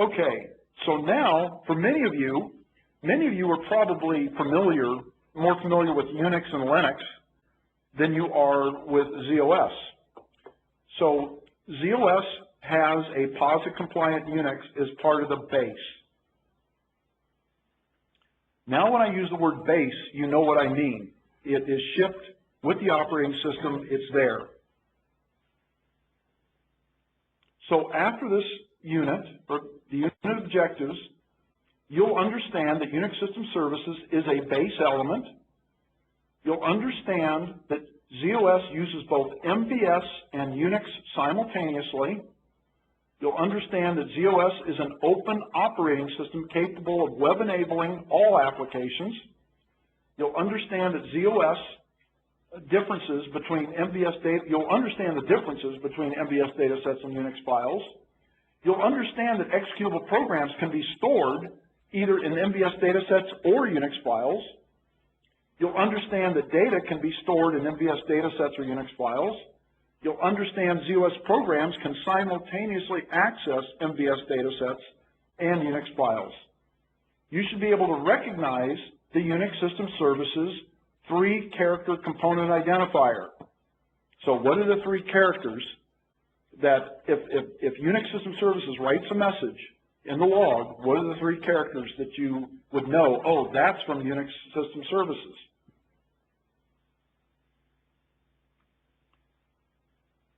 Okay, so now for many of you are probably more familiar with Unix and Linux than you are with ZOS. So ZOS has a POSIX compliant Unix as part of the base. Now when I use the word base, you know what I mean. It is shipped with the operating system, it's there. So after this unit, or the unit objectives, you'll understand that Unix System Services is a base element. You'll understand that ZOS uses both MVS and Unix simultaneously. You'll understand that ZOS is an open operating system capable of web enabling all applications. You'll understand that ZOS differences between MVS data, you'll understand the differences between MVS data sets and Unix files. You'll understand that executable programs can be stored either in MVS data sets or Unix files. You'll understand that data can be stored in MVS data sets or Unix files. You'll understand ZOS programs can simultaneously access MVS data sets and Unix files. You should be able to recognize the Unix System Services 3-character component identifier. So what are the 3 characters that if Unix System Services writes a message in the log, what are the 3 characters that you would know, oh, that's from Unix System Services?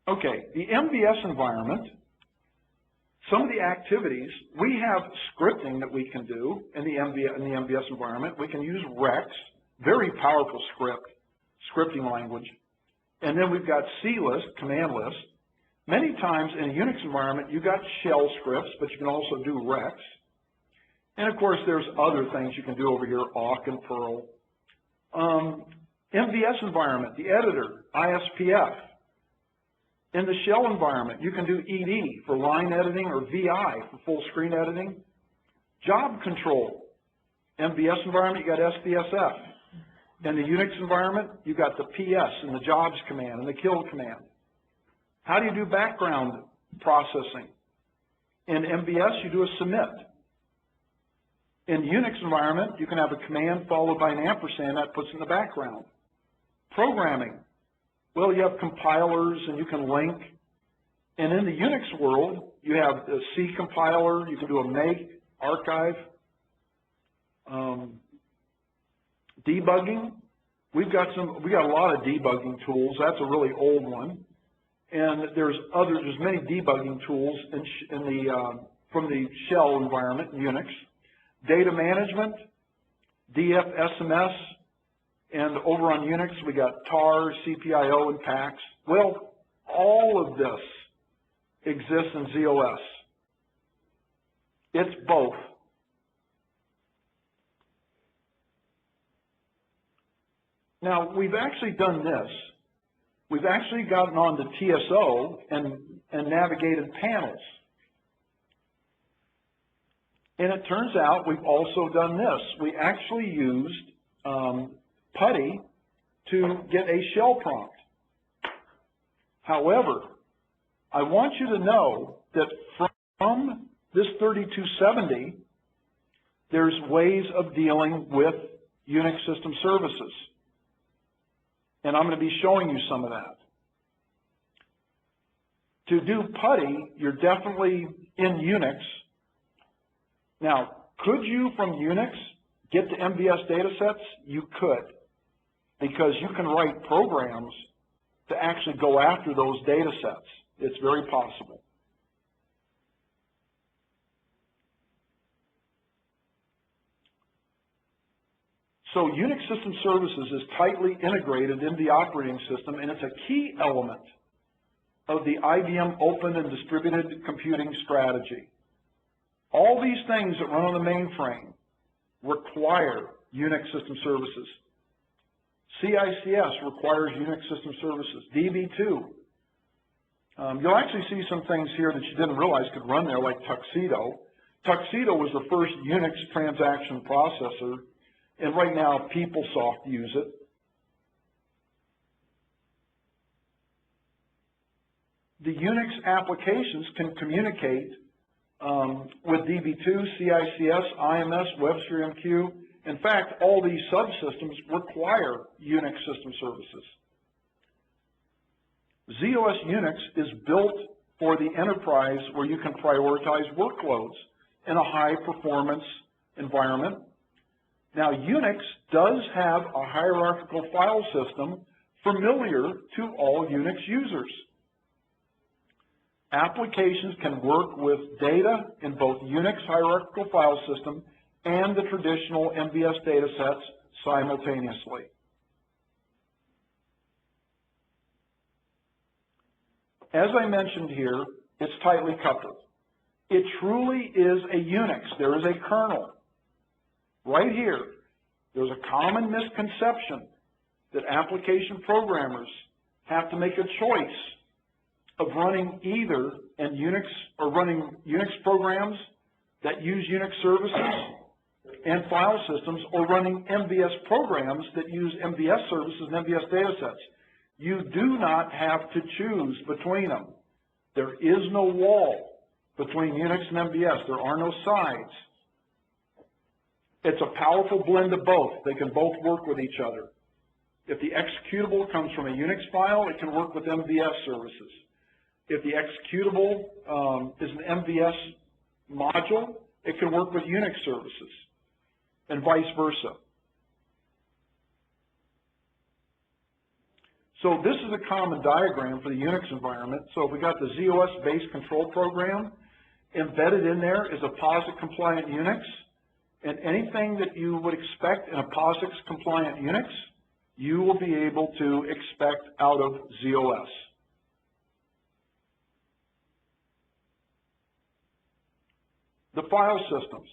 Okay, the MVS environment, some of the activities, we have scripting that we can do in the MVS environment. We can use Rex, very powerful scripting language. And then we've got CList, command list. Many times in a Unix environment, you've got shell scripts, but you can also do Rex. And of course, there's other things you can do over here, awk and Perl. MVS environment, the editor, ISPF. In the shell environment, you can do ED for line editing or VI for full screen editing. Job control. MVS environment, you got SPSF. In the Unix environment, you got the PS and the jobs command and the kill command. How do you do background processing? In MVS, you do a submit. In the Unix environment, you can have a command followed by an ampersand that puts in the background. Programming. Well, you have compilers and you can link. And in the Unix world, you have a C compiler, you can do a make, archive. Debugging. We've got a lot of debugging tools. That's a really old one. And there's many debugging tools from the shell environment in Unix. Data management, DFSMS, and over on Unix we got tar, CPIO, and PAX. Well, all of this exists in ZOS. It's both. Now, we've actually done this. We've actually gotten on the TSO and navigated panels. And it turns out we've also done this. We actually used PuTTY to get a shell prompt. However, I want you to know that from this 3270, there's ways of dealing with Unix System Services. And I'm going to be showing you some of that. To do PuTTY, you're definitely in Unix. Now, could you from Unix get to MVS data sets? You could, because you can write programs to actually go after those data sets. It's very possible. So Unix System Services is tightly integrated into the operating system, and it's a key element of the IBM Open and Distributed Computing strategy. All these things that run on the mainframe require Unix System Services. CICS requires Unix System Services. DB2. You'll actually see some things here that you didn't realize could run there, like Tuxedo. Tuxedo was the first Unix transaction processor, and right now PeopleSoft use it. The Unix applications can communicate with DB2, CICS, IMS, WebSphere MQ. In fact, all these subsystems require Unix System Services. z/OS Unix is built for the enterprise where you can prioritize workloads in a high-performance environment. Now, Unix does have a hierarchical file system familiar to all Unix users. Applications can work with data in both Unix hierarchical file system and the traditional MVS data sets simultaneously. As I mentioned here, it's tightly coupled. It truly is a Unix. There is a kernel. Right here, there's a common misconception that application programmers have to make a choice of running either in Unix or running Unix programs that use Unix services and file systems, or running MVS programs that use MVS services and MVS data sets. You do not have to choose between them. There is no wall between Unix and MVS. There are no sides. It's a powerful blend of both. They can both work with each other. If the executable comes from a Unix file, it can work with MVS services. If the executable is an MVS module, it can work with Unix services, and vice versa. So this is a common diagram for the Unix environment. So if we got the z/OS-based control program, embedded in there is a POSIX-compliant Unix, and anything that you would expect in a POSIX-compliant Unix, you will be able to expect out of z/OS. The file systems.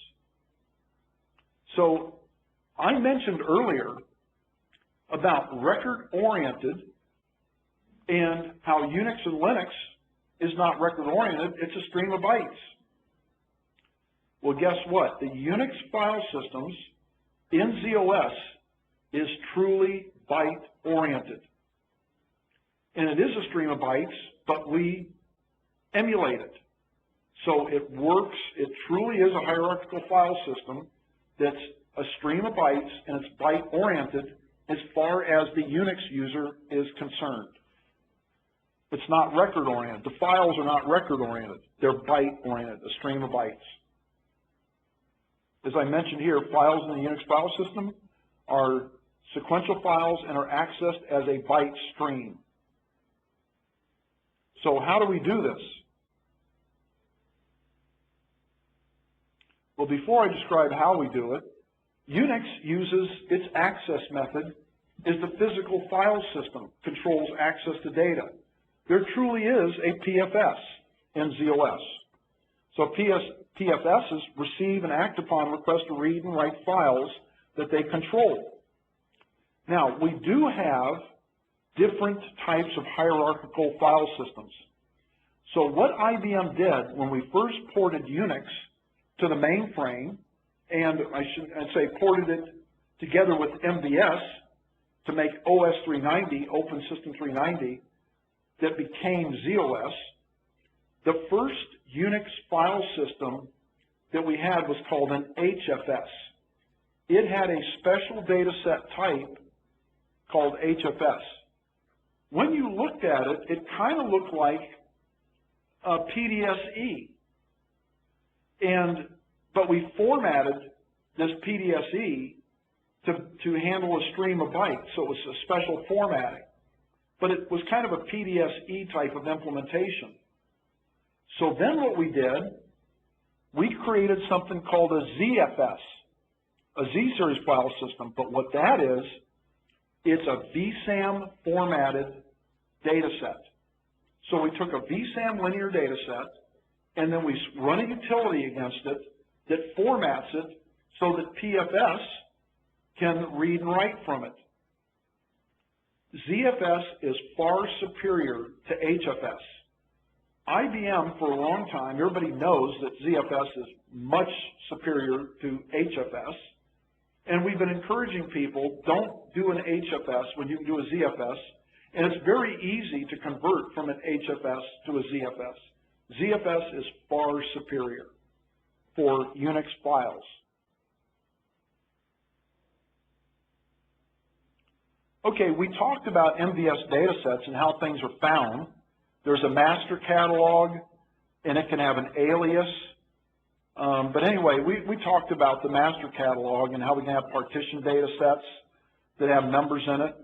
So I mentioned earlier about record-oriented and how Unix and Linux is not record-oriented, it's a stream of bytes. Well, guess what? The Unix file systems in z/OS is truly byte-oriented. And it is a stream of bytes, but we emulate it. So it works, it truly is a hierarchical file system that's a stream of bytes, and it's byte-oriented as far as the Unix user is concerned. It's not record-oriented. The files are not record-oriented. They're byte-oriented, a stream of bytes. As I mentioned here, files in the Unix file system are sequential files and are accessed as a byte stream. So how do we do this? Well, before I describe how we do it, Unix uses its access method as the physical file system controls access to data. There truly is a PFS in z/OS. So PFSs receive and act upon requests to read and write files that they control. Now, we do have different types of hierarchical file systems. So what IBM did when we first ported Unix to the mainframe, and I'd say ported it together with MVS to make OS 390, Open System 390, that became z/OS, the first Unix file system that we had was called an HFS. It had a special data set type called HFS. When you looked at it, it kind of looked like a PDSE. But we formatted this PDSE to handle a stream of bytes, so it was a special formatting. But it was kind of a PDSE type of implementation. So then what we did, we created something called a ZFS, a Z-series file system. But what that is, it's a VSAM formatted data set. So we took a VSAM linear data set, and then we run a utility against it that formats it so that PFS can read and write from it. ZFS is far superior to HFS. IBM, for a long time, everybody knows that ZFS is much superior to HFS, and we've been encouraging people, don't do an HFS when you can do a ZFS, and it's very easy to convert from an HFS to a ZFS. ZFS is far superior. for Unix files. Okay, we talked about MVS data sets and how things are found. There's a master catalog, and it can have an alias. But anyway, we talked about the master catalog and how we can have partition data sets that have numbers in it.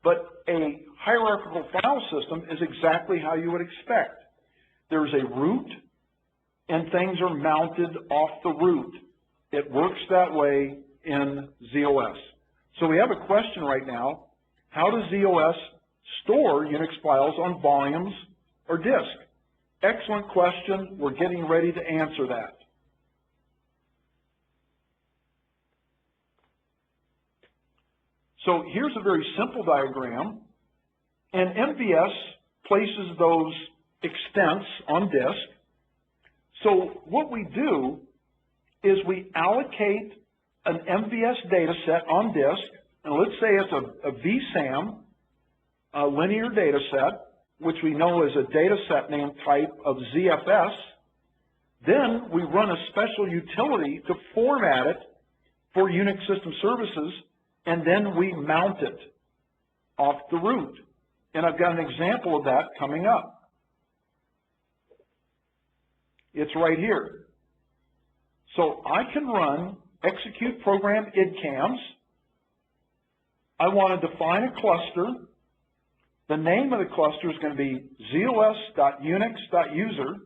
But a hierarchical file system is exactly how you would expect. There's a root, and things are mounted off the root. It works that way in ZOS. So we have a question right now. How does ZOS store Unix files on volumes or disk? Excellent question. We're getting ready to answer that. So here's a very simple diagram, and MVS places those extents on disk. So what we do is we allocate an MVS data set on disk, and let's say it's a VSAM, a linear data set, which we know is a data set name type of ZFS. Then we run a special utility to format it for Unix System Services, and then we mount it off the root. And I've got an example of that coming up. It's right here. So I can run execute program idcams. I want to define a cluster. The name of the cluster is going to be zos.unix.user.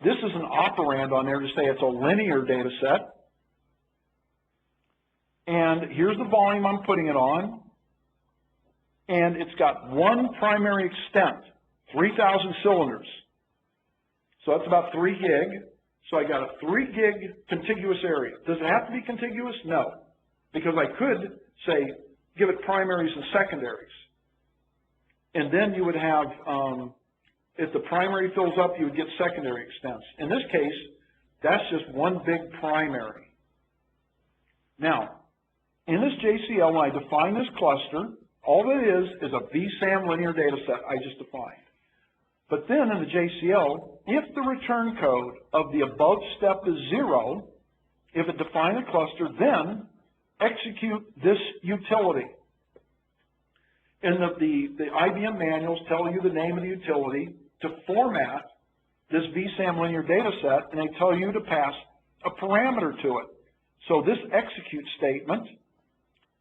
This is an operand on there to say it's a linear data set. And here's the volume I'm putting it on. And it's got one primary extent, 3,000 cylinders. So that's about 3 gig. So I got a 3 gig contiguous area. Does it have to be contiguous? No. Because I could say, give it primaries and secondaries. And then you would have, if the primary fills up, you would get secondary extents. In this case, that's just one big primary. Now, in this JCL, when I define this cluster, all that is a VSAM linear data set I just defined. But then in the JCL, if the return code of the above step is 0, if it defines a cluster, then execute this utility. And the IBM manuals tell you the name of the utility to format this VSAM linear data set, and they tell you to pass a parameter to it. So this execute statement,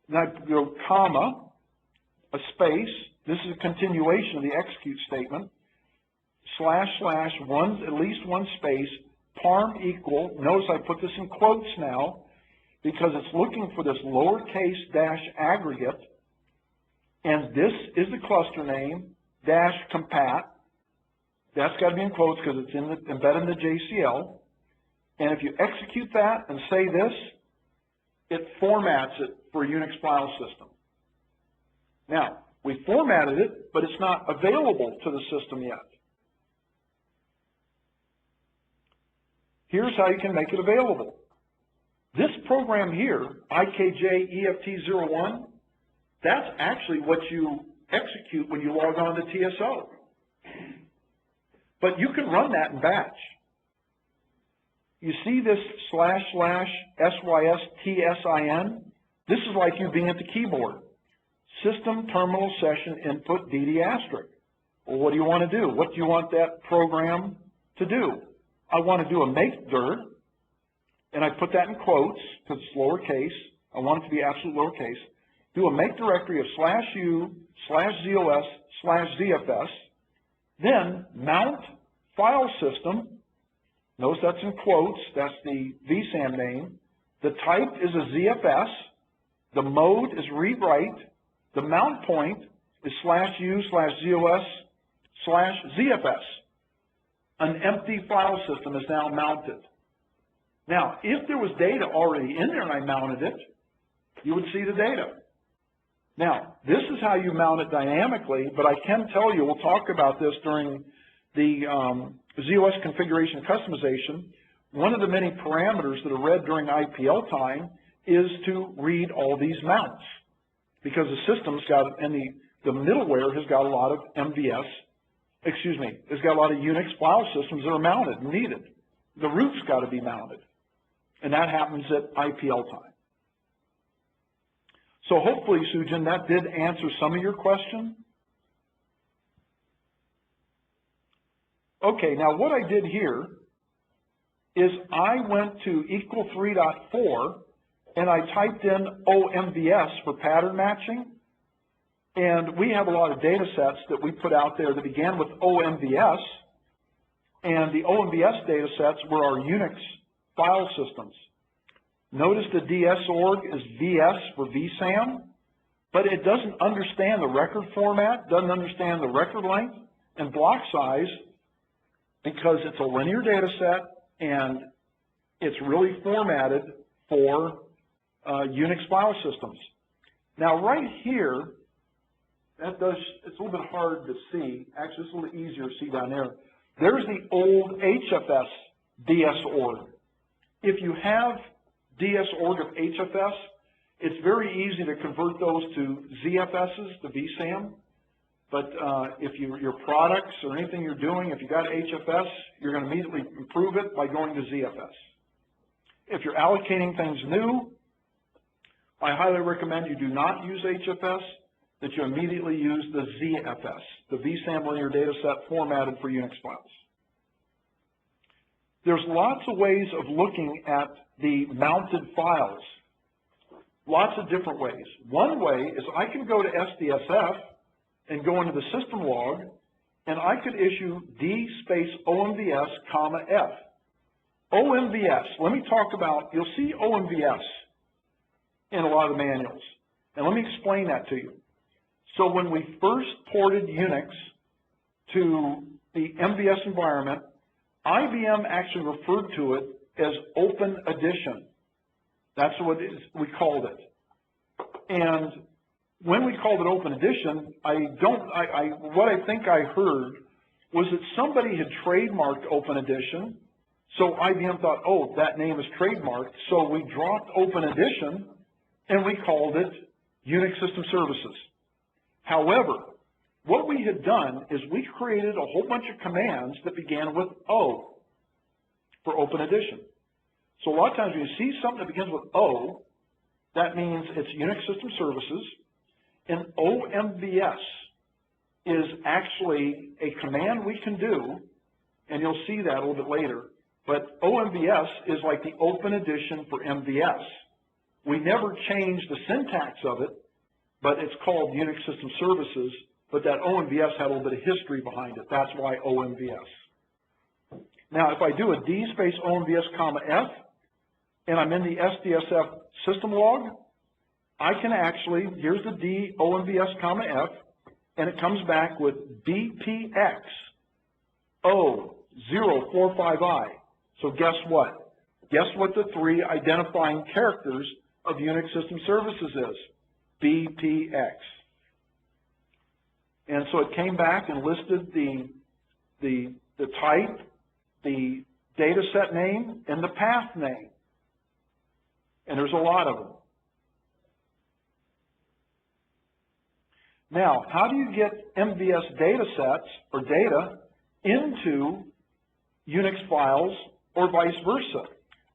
and I go comma, a space, this is a continuation of the execute statement, // one, at least one space, parm equal, notice I put this in quotes now, because it's looking for this lowercase dash aggregate, and this is the cluster name, dash compat. That's got to be in quotes because it's embedded in the JCL. And if you execute that and say this, it formats it for a Unix file system. Now, we formatted it, but it's not available to the system yet. Here's how you can make it available. This program here, IKJ-EFT01, that's actually what you execute when you log on to TSO. But you can run that in batch. You see this //SYSTSIN? This is like you being at the keyboard. System terminal session input DD asterisk. Well, what do you want to do? What do you want that program to do? I want to do a make dir, and I put that in quotes because it's lowercase. I want it to be absolute lowercase. Do a make directory of /u/ZOS/ZFS, then mount file system. Notice that's in quotes. That's the VSAM name. The type is a ZFS. The mode is read-write. The mount point is /u/ZOS/ZFS. An empty file system is now mounted. Now, if there was data already in there and I mounted it, you would see the data. Now, this is how you mount it dynamically, but I can tell you, we'll talk about this during the ZOS configuration customization. One of the many parameters that are read during IPL time is to read all these mounts, because the system's got, and the middleware has got a lot of MVS, it's got a lot of Unix file systems that are mounted and needed. The root's got to be mounted. and that happens at IPL time. So hopefully, Sujin, that did answer some of your question. Okay, now what I did here is I went to equal 3.4 and I typed in OMVS for pattern matching. And we have a lot of data sets that we put out there that began with OMVS. And the OMVS data sets were our Unix file systems. Notice the DS.org is VS for VSAM, but it doesn't understand the record format, doesn't understand the record length and block size because it's a linear data set and it's really formatted for Unix file systems. Now right here, it's a little bit hard to see. Actually, it's a little easier to see down there. There's the old HFS DS.org. If you have DS.org of HFS, it's very easy to convert those to ZFSs, to VSAM. But if your products or anything you're doing, if you got HFS, you're going to immediately improve it by going to ZFS. If you're allocating things new, I highly recommend you do not use HFS, that you immediately use the ZFS, the vSAM linear data set formatted for Unix files. There's lots of ways of looking at the mounted files, lots of different ways. One way is I can go to SDSF and go into the system log, and I could issue D space OMVS, comma F. OMVS, let me talk about, you'll see OMVS in a lot of the manuals, and let me explain that to you. So when we first ported Unix to the MVS environment, IBM actually referred to it as Open Edition. That's what we called it. And when we called it Open Edition, what I think I heard was that somebody had trademarked Open Edition, so IBM thought, oh, that name is trademarked, so we dropped Open Edition and we called it Unix System Services. However, what we had done is we created a whole bunch of commands that began with O for Open Edition. So a lot of times when you see something that begins with O, that means it's Unix System Services, and OMVS is actually a command we can do, and you'll see that a little bit later, but OMVS is like the Open Edition for MVS. We never changed the syntax of it, but it's called Unix System Services, but that OMVS had a little bit of history behind it. That's why OMVS. Now, if I do a D space OMVS, comma F, and I'm in the SDSF system log, I can actually, here's the D OMVS, comma F, and it comes back with BPX O045I. So guess what? Guess what the three identifying characters of Unix System Services is? BPX. And so it came back and listed the type, the data set name, and the path name. And there's a lot of them. Now, how do you get MVS data sets or data into Unix files or vice versa?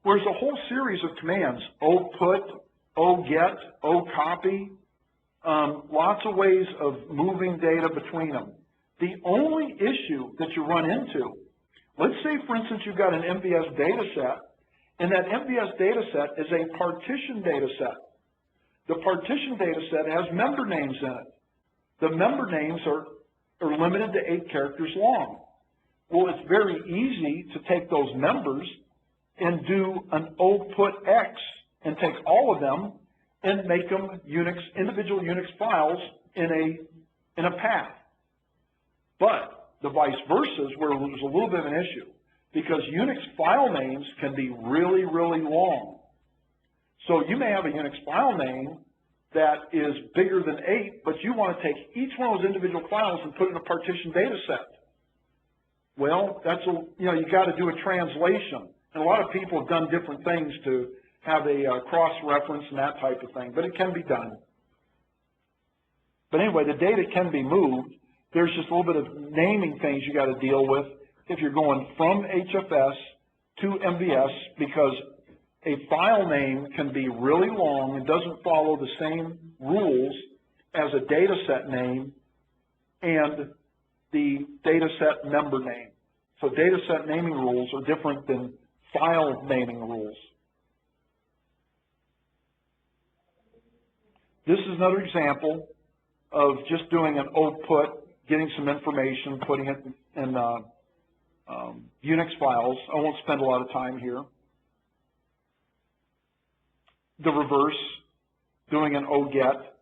Well, there's a whole series of commands, oput, oget, ocopy, lots of ways of moving data between them. The only issue that you run into, let's say, for instance, you've got an MVS data set, and that MVS data set is a partition data set. The partition data set has member names in it. The member names are limited to 8 characters long. Well, it's very easy to take those members and do an oput X and take all of them and make them individual Unix files in a path. But the vice versa is where there's a little bit of an issue, because Unix file names can be really, really long. So you may have a Unix file name that is bigger than 8, but you want to take each one of those individual files and put it in a partition data set. Well, you got to do a translation. And a lot of people have done different things to have a cross-reference and that type of thing, but it can be done. But anyway, the data can be moved. There's just a little bit of naming things you got to deal with if you're going from HFS to MVS, because a file name can be really long and doesn't follow the same rules as a data set name and the data set member name. So data set naming rules are different than file naming rules. This is another example of just doing an output, getting some information, putting it in Unix files. I won't spend a lot of time here. The reverse, doing an OGET.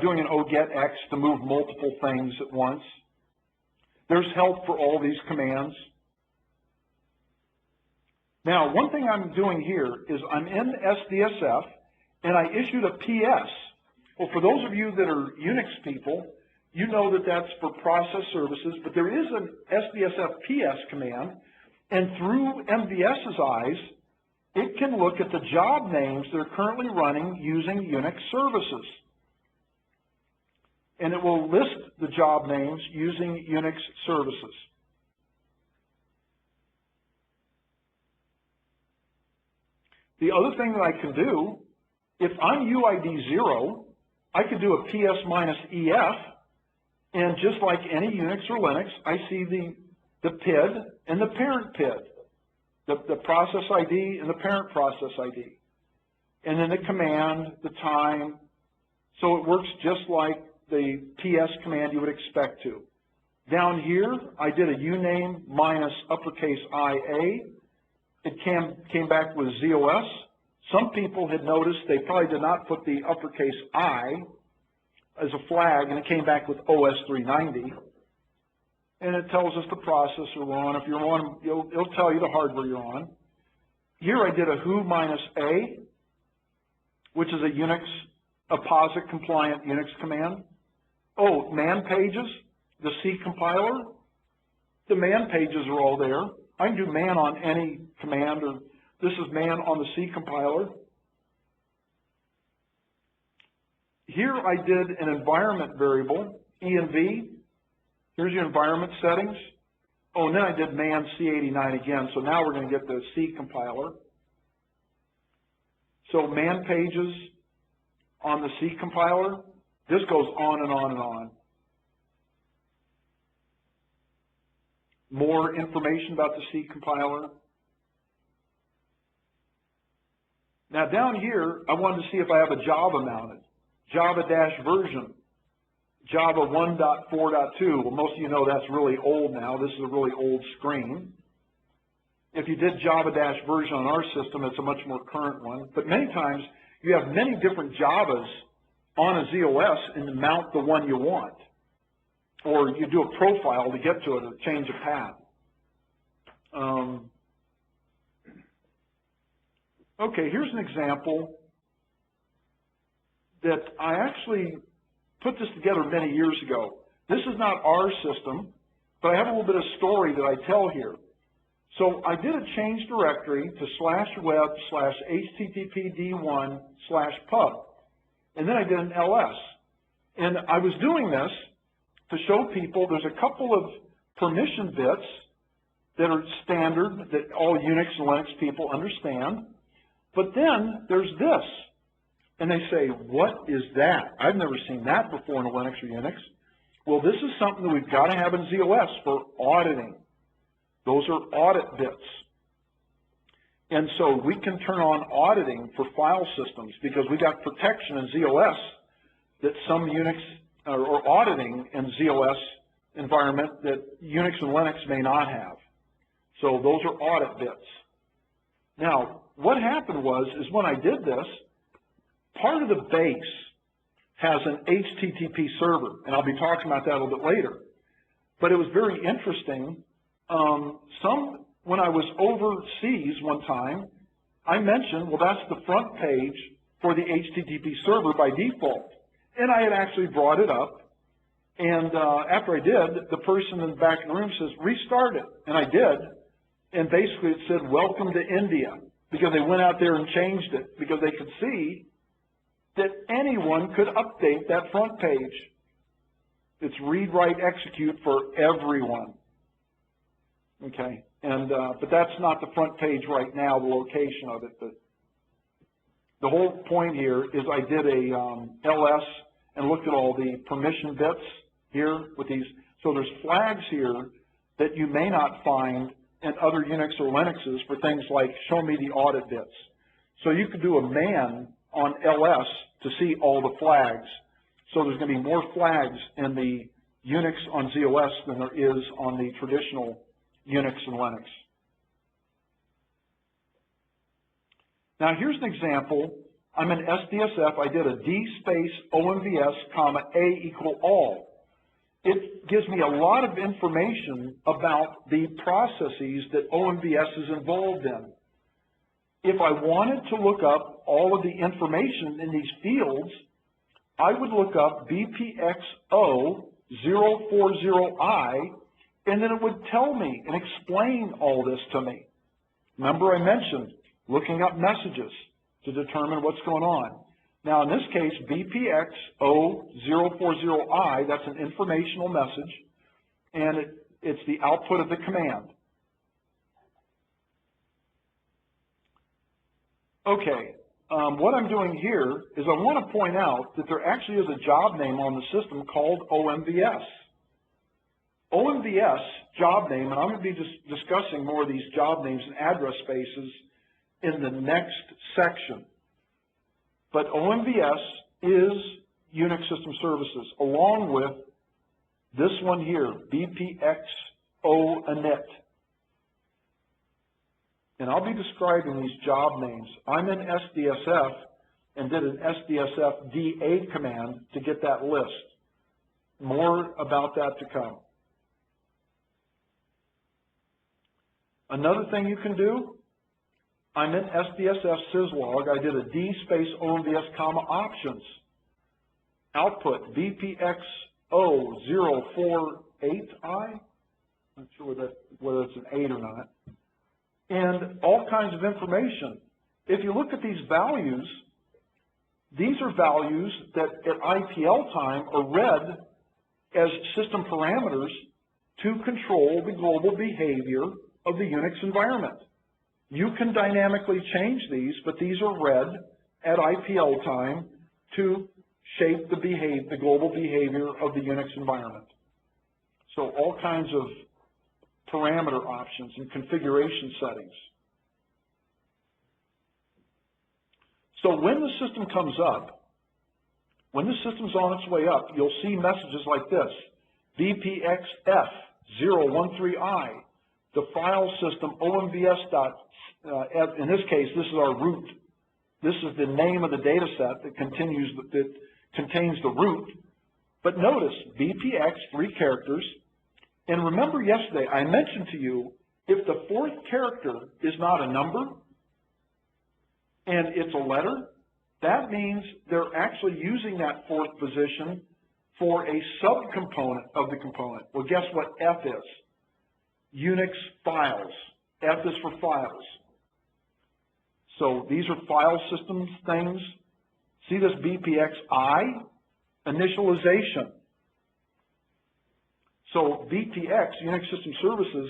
Doing an OGET-X to move multiple things at once. There's help for all these commands. Now, one thing I'm doing here is I'm in SDSF, and I issued a PS. Well, for those of you that are Unix people, you know that that's for process services, but there is an SDSF PS command, and through MVS's eyes, it can look at the job names that are currently running using Unix services. And it will list the job names using Unix services. The other thing that I can do, if I'm UID 0, I could do a PS minus EF, and just like any Unix or Linux, I see the PID and the parent PID, the process ID and the parent process ID, and then the command, the time. So it works just like the PS command you would expect to. Down here, I did a uname minus uppercase IA. It came back with ZOS. Some people had noticed they probably did not put the uppercase I as a flag, and it came back with OS 390. And it tells us the processor we're on. If you're on, it'll tell you the hardware you're on. Here I did a who minus A, which is a POSIX compliant Unix command. Oh, man pages, the C compiler. The man pages are all there. I can do man on any command, or this is man on the C compiler. Here I did an environment variable, env. Here's your environment settings. Oh, and then I did man C89 again, so now we're going to get the C compiler. So man pages on the C compiler. This goes on and on and on. More information about the C compiler. Now down here, I wanted to see if I have a Java mounted. Java-version. Java 1.4.2. Well, most of you know that's really old now. This is a really old screen. If you did Java-version on our system, it's a much more current one. But many times, you have many different Javas on a ZOS and mount the one you want. Or you do a profile to get to it or change a path. Okay, here's an example that I actually put this together many years ago. This is not our system, but I have a little bit of story that I tell here. So I did a change directory to /web/httpd1/pub, and then I did an ls. And I was doing this to show people there's a couple of permission bits that are standard that all Unix and Linux people understand. But then there's this. And they say, what is that? I've never seen that before in a Linux or Unix. Well, this is something that we've got to have in ZOS for auditing. Those are audit bits. And so we can turn on auditing for file systems because we got protection in ZOS that some Unix or auditing in ZOS environment that Unix and Linux may not have. So those are audit bits. Now, what happened is when I did this, part of the base has an HTTP server, and I'll be talking about that a little bit later. But it was very interesting. When I was overseas one time, I mentioned, well, that's the front page for the HTTP server by default. And I had actually brought it up. And after I did, the person in the back of the room says, restart it. And I did. And basically it said, welcome to India, because they went out there and changed it, because they could see that anyone could update that front page. It's read, write, execute for everyone. Okay, and but that's not the front page right now, the location of it. But the whole point here is I did a LS and looked at all the permission bits here with these. So there's flags here that you may not find in other Unix or Linuxes for things like show me the audit bits. So you could do a man on LS to see all the flags. So there's going to be more flags in the Unix on ZOS than there is on the traditional Unix and Linux. Now here's an example. I'm in SDSF. I did a D space OMVS, comma, A equal all. It gives me a lot of information about the processes that OMVS is involved in. If I wanted to look up all of the information in these fields, I would look up BPXO040I, and then it would tell me and explain all this to me. Remember I mentioned looking up messages to determine what's going on. Now in this case, BPXO040I, that's an informational message, and it's the output of the command. Okay, what I'm doing here is I want to point out that there actually is a job name on the system called OMVS. OMVS job name, and I'm going to be discussing more of these job names and address spaces in the next section. But OMVS is Unix System Services, along with this one here, BPXO init. And I'll be describing these job names. I'm in SDSF and did an SDSF DA command to get that list. More about that to come. Another thing you can do, I'm in SDSF syslog. I did a D space OMVS, comma, options. Output BPXO048I. Not sure whether it's an 8 or not. And all kinds of information. If you look at these values, these are values that at IPL time are read as system parameters to control the global behavior of the Unix environment. You can dynamically change these, but these are read at IPL time to shape the global behavior of the Unix environment. So all kinds of parameter options and configuration settings. So when the system comes up, when the system's on its way up, you'll see messages like this. BPXF013I, the file system OMVS. In this case, this is our root. This is the name of the data set that contains the root. But notice, BPX, 3 characters. And remember yesterday, I mentioned to you, if the 4th character is not a number and it's a letter, that means they're actually using that 4th position for a subcomponent of the component. Well, guess what F is? Unix files. F is for files. So these are file systems things. See this BPXI? Initialization. So BTX, Unix System Services,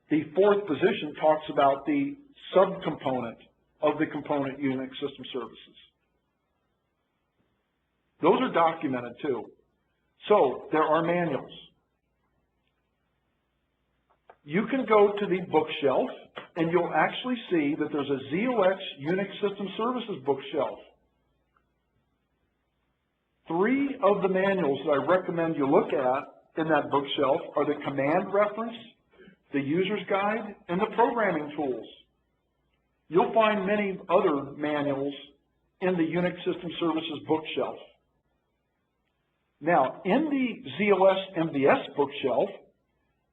the 4th position talks about the subcomponent of the component Unix System Services. Those are documented too. So there are manuals. You can go to the bookshelf and you'll actually see that there's a ZOX Unix System Services bookshelf. 3 of the manuals that I recommend you look at in that bookshelf are the command reference, the user's guide, and the programming tools. You'll find many other manuals in the Unix System Services bookshelf. Now, in the ZOS MVS bookshelf,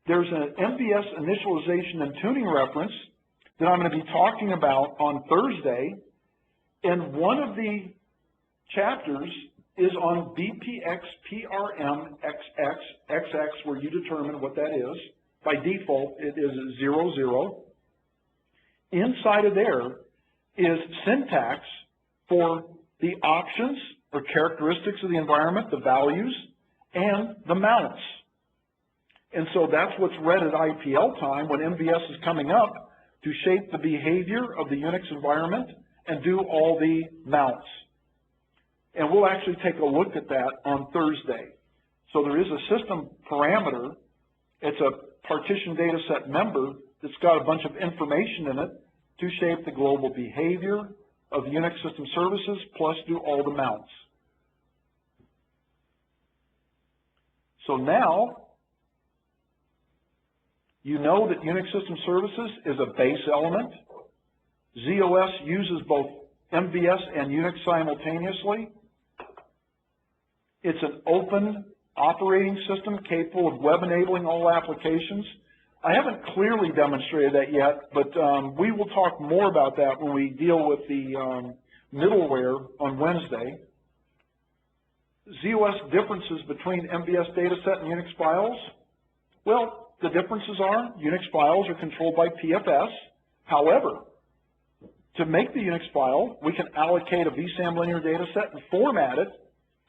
there's an MVS initialization and tuning reference that I'm going to be talking about on Thursday, and one of the chapters is on BPXPRMXX, where you determine what that is. By default, it is 00. Inside of there is syntax for the options or characteristics of the environment, the values, and the mounts. And so that's what's read at IPL time when MVS is coming up to shape the behavior of the Unix environment and do all the mounts. And we'll actually take a look at that on Thursday. So there is a system parameter. It's a partition data set member that's got a bunch of information in it to shape the global behavior of Unix System Services, plus do all the mounts. So now, you know that Unix System Services is a base element. ZOS uses both MVS and Unix simultaneously. It's an open operating system capable of web enabling all applications. I haven't clearly demonstrated that yet, but we will talk more about that when we deal with the middleware on Wednesday. ZOS differences between MVS dataset and Unix files. Well, the differences are Unix files are controlled by PFS. However, to make the Unix file, we can allocate a vSAM linear dataset and format it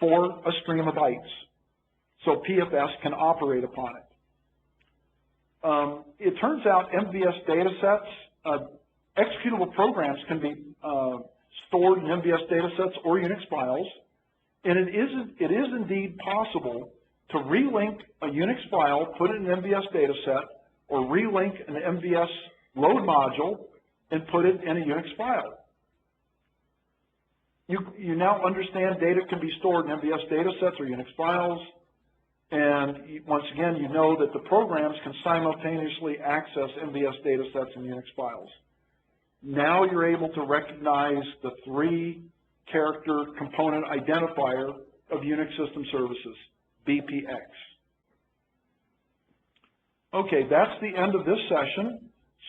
for a stream of bytes. So PFS can operate upon it. It turns out MVS datasets, executable programs can be stored in MVS datasets or Unix files, and it is indeed possible to relink a Unix file, put it in an MVS dataset, or relink an MVS load module and put it in a Unix file. You now understand data can be stored in MVS datasets or Unix files. And once again, you know that the programs can simultaneously access MVS datasets and Unix files. Now you're able to recognize the 3-character component identifier of Unix System Services, BPX. Okay, that's the end of this session.